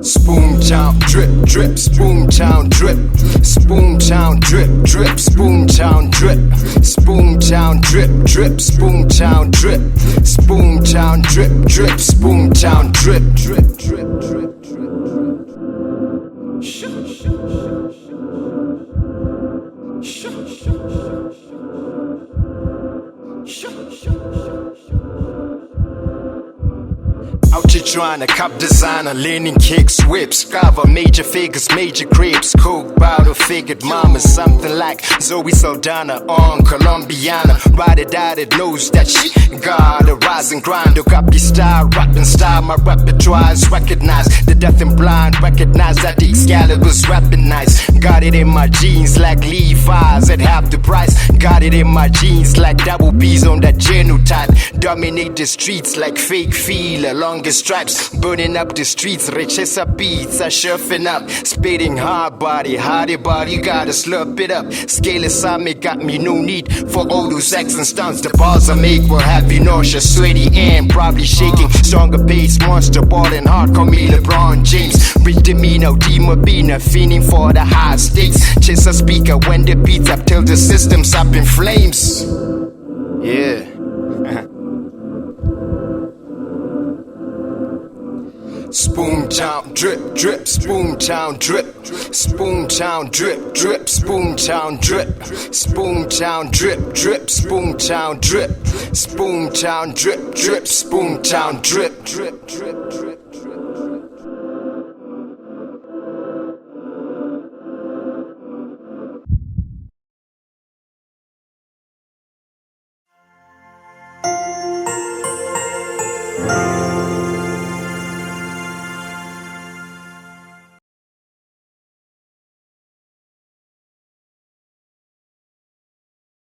Spoon town drip drip, spoon town drip, spoon town drip drip, spoon town drip, spoon town drip drip, spoon town drip, spoon town drip drip, spoon town drip drip drip drip drip. Out here trying to cop designer, leaning kicks, whips, cover major figures, major cribs, coke bottle figured mama, something like Zoe Saldana on Colombiana. Ride it out, it knows that she got a rise and grind. Look up your style, rapping style, my repertoire is recognized. The deaf and blind recognize that the Excalibur's rapping nice. Got it in my jeans like Levi's at half the price. Got it in my jeans like double B's on that genotype. Dominate the streets like fake feel along the stripes, burning up the streets, Richessa beats are shuffling up, spitting hard body, hardy body, gotta slurp it up. Scale summit got me no need for all those accent stunts. The bars I make will have you nauseous, sweaty and probably shaking. Stronger pace, monster balling hard, call me LeBron James. Rich demeanor, Dimabina, fiending for the high stakes. Chase a speaker when the beats up till the system's up in flames. Yeah. Spoon town drip drip, spoon town drip, spoon town drip drip, spoon town drip, spoon town drip drip, spoon town drip, spoon town drip drip, spoon town drip drip drip drip. drip.